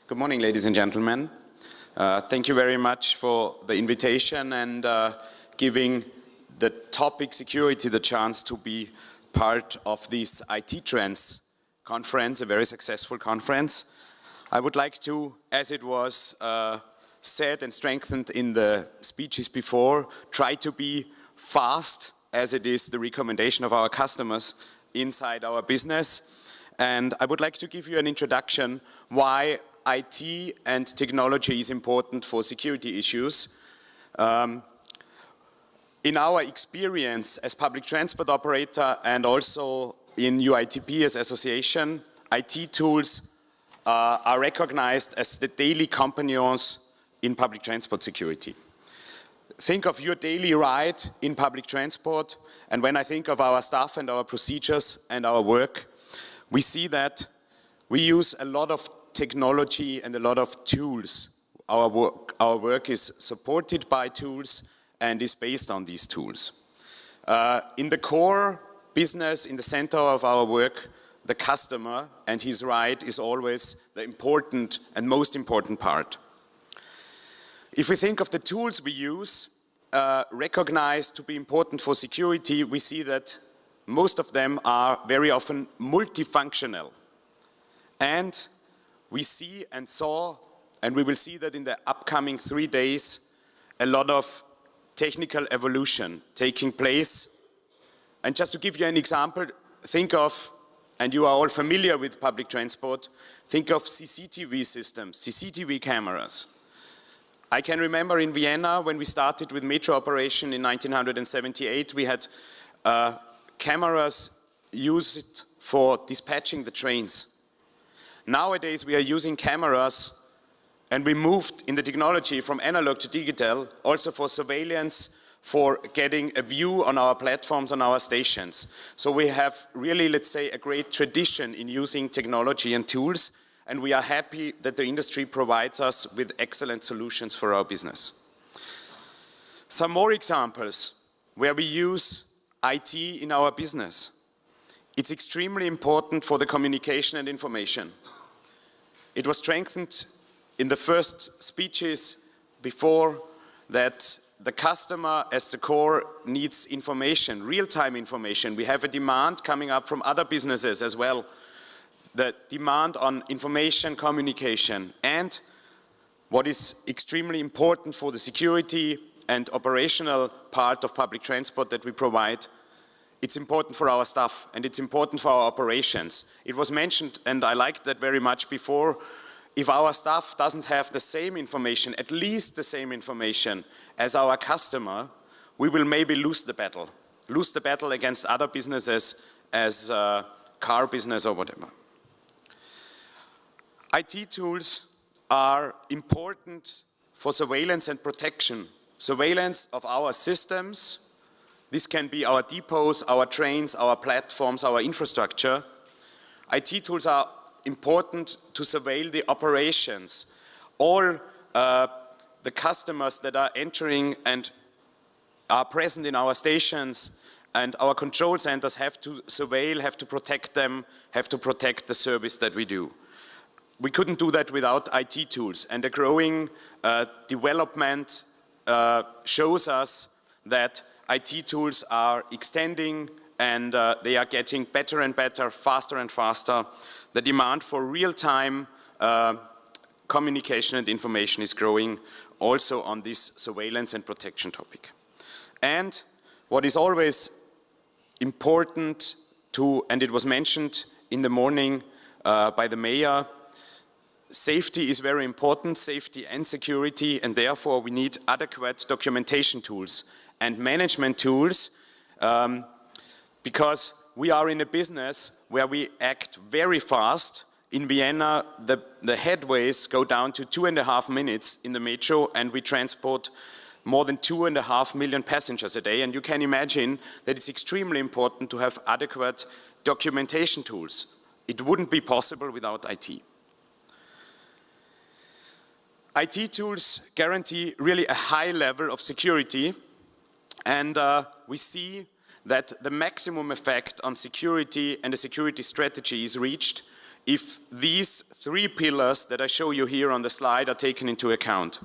Good morning, ladies and gentlemen. Thank you very much for the invitation and giving the topic security the chance to be part of this IT Trends conference, a very successful conference. I would like to, as it was said and strengthened in the speeches before, try to be fast, as it is the recommendation of our customers inside our business. And I would like to give you an introduction why IT and technology is important for security issues. In our experience as public transport operator and also in UITP as association, IT tools are recognized as the daily companions in public transport security. Think of your daily ride in public transport, and when I think of our staff and our procedures and our work, we see that we use a lot of technology and a lot of tools. Our work is supported by tools and is based on these tools. In the core business, in the center of our work, the customer and his ride is always the important and most important part. If we think of the tools we use, recognized to be important for security, we see that most of them are very often multifunctional. And we see and saw, and we will see that in the upcoming 3 days, a lot of technical evolution taking place. And just to give you an example, think of, and you are all familiar with public transport, think of CCTV systems, CCTV cameras. I can remember in Vienna when we started with metro operation in 1978, we had cameras used for dispatching the trains. Nowadays we are using cameras, and we moved in the technology from analog to digital, also for surveillance, for getting a view on our platforms, on our stations. So we have really, let's say, a great tradition in using technology and tools, and we are happy that the industry provides us with excellent solutions for our business. Some more examples where we use IT in our business. It's extremely important for the communication and information. It was strengthened in the first speeches before that the customer as the core needs information, real-time information. We have a demand coming up from other businesses as well. The demand on information communication, and what is extremely important for the security and operational part of public transport that we provide, it's important for our staff and it's important for our operations. It was mentioned, and I liked that very much before, if our staff doesn't have the same information, at least the same information as our customer, we will maybe lose the battle against other businesses as car business or whatever. IT tools are important for surveillance and protection. Surveillance of our systems. This can be our depots, our trains, our platforms, our infrastructure. IT tools are important to surveil the operations. All the customers that are entering and are present in our stations and our control centers have to surveil, have to protect them, have to protect the service that we do. We couldn't do that without IT tools, and the growing development shows us that IT tools are extending and they are getting better and better, faster and faster. The demand for real-time communication and information is growing also on this surveillance and protection topic. And what is always important to, and it was mentioned in the morning by the mayor, safety is very important, safety and security, and therefore we need adequate documentation tools and management tools because we are in a business where we act very fast. In Vienna, the headways go down to 2.5 minutes in the metro, and we transport more than 2.5 million passengers a day, and you can imagine that it's extremely important to have adequate documentation tools. It wouldn't be possible without IT. IT tools guarantee really a high level of security, and we see that the maximum effect on security and the security strategy is reached if these three pillars that I show you here on the slide are taken into account.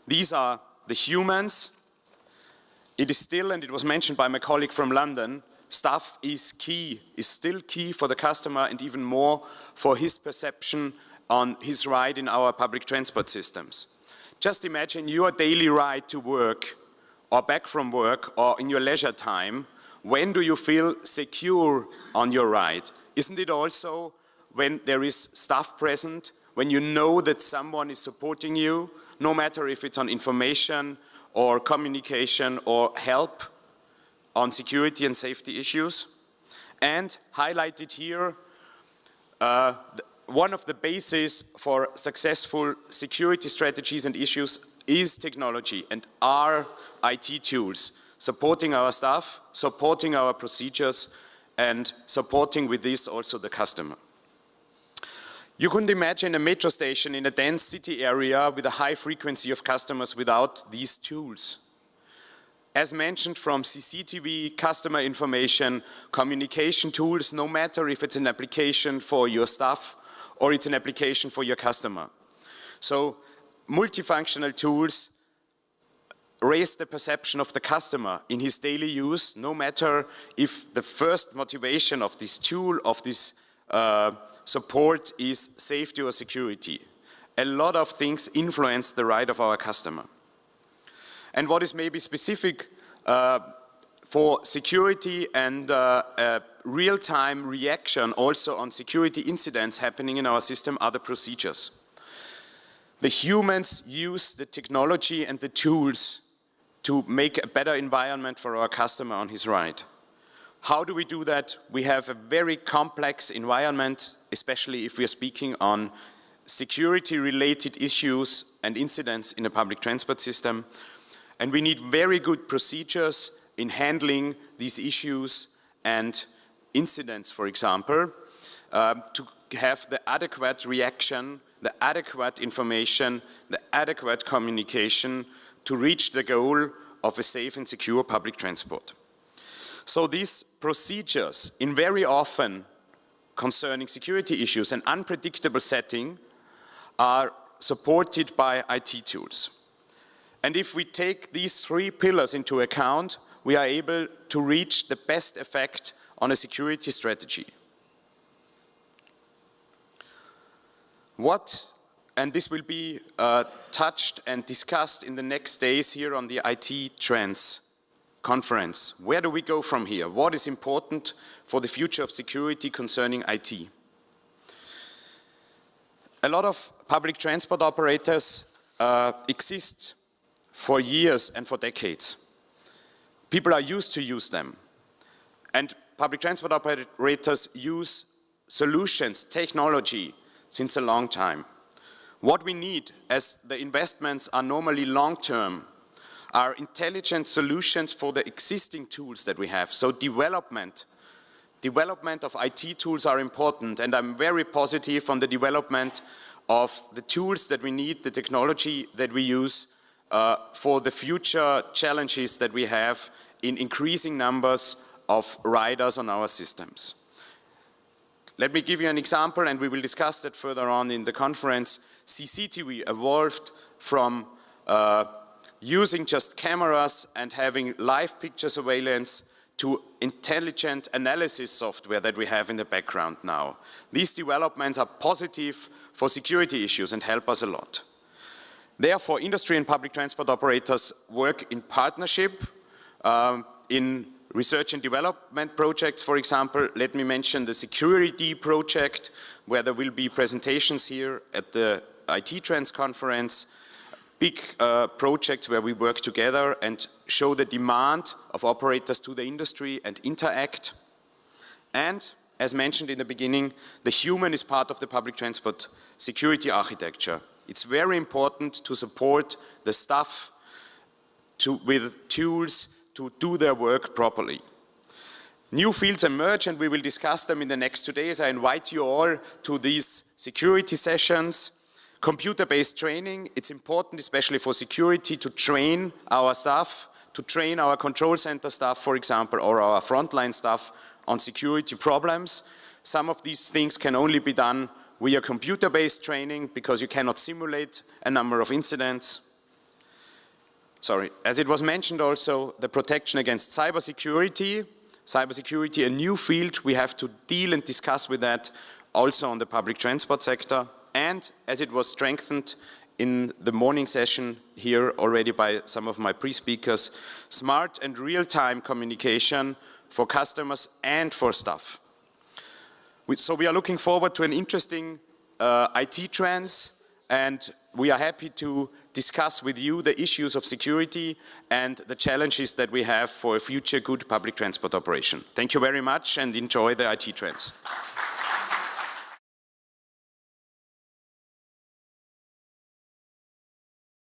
These are the humans. It is still, and it was mentioned by my colleague from London, staff is key, is still key for the customer and even more for his perception on his ride in our public transport systems. Just imagine your daily ride to work or back from work or in your leisure time. When do you feel secure on your ride? Isn't it also when there is staff present, when you know that someone is supporting you, no matter if it's on information or communication or help on security and safety issues? And highlighted here, one of the bases for successful security strategies and issues is technology and our IT tools, supporting our staff, supporting our procedures, and supporting with this also the customer. You couldn't imagine a metro station in a dense city area with a high frequency of customers without these tools. As mentioned, from CCTV, customer information, communication tools, no matter if it's an application for your staff or it's an application for your customer. So multifunctional tools raise the perception of the customer in his daily use, no matter if the first motivation of this tool, of this support is safety or security. A lot of things influence the ride of our customer. And what is maybe specific for security and real-time reaction also on security incidents happening in our system are the procedures. The humans use the technology and the tools to make a better environment for our customer on his ride. How do we do that? We have a very complex environment, especially if we are speaking on security-related issues and incidents in a public transport system. And we need very good procedures in handling these issues and incidents, for example, to have the adequate reaction, the adequate information, the adequate communication to reach the goal of a safe and secure public transport. So these procedures, in very often concerning security issues and unpredictable setting, are supported by IT tools. And if we take these three pillars into account, we are able to reach the best effect on a security strategy. And this will be touched and discussed in the next days here on the IT Trends conference. Where do we go from here? What is important for the future of security concerning IT? A lot of public transport operators exist for years and for decades. People are used to use them. And public transport operators use solutions, technology, since a long time. What we need, as the investments are normally long-term, are intelligent solutions for the existing tools that we have. So development of IT tools are important, and I'm very positive on the development of the tools that we need, the technology that we use for the future challenges that we have in increasing numbers of riders on our systems. Let me give you an example, and we will discuss that further on in the conference. CCTV evolved from using just cameras and having live picture surveillance to intelligent analysis software that we have in the background now. These developments are positive for security issues and help us a lot. Therefore, industry and public transport operators work in partnership in research and development projects. For example, let me mention the security project, where there will be presentations here at the IT Trends conference, big projects where we work together and show the demand of operators to the industry and interact. And, as mentioned in the beginning, the human is part of the public transport security architecture. It's very important to support the staff with tools to do their work properly. New fields emerge, and we will discuss them in the next 2 days. I invite you all to these security sessions. Computer-based training, it's important, especially for security, to train our staff, to train our control center staff, for example, or our frontline staff on security problems, Some of these things can only be done via computer-based training because you cannot simulate a number of incidents. Sorry, as it was mentioned also, the protection against cybersecurity. Cybersecurity, a new field, we have to deal and discuss with that also on the public transport sector. And as it was strengthened in the morning session here already by some of my pre-speakers, smart and real-time communication for customers and for staff. So we are looking forward to an interesting IT trends, and we are happy to discuss with you the issues of security and the challenges that we have for a future good public transport operation. Thank you very much and enjoy the IT trends.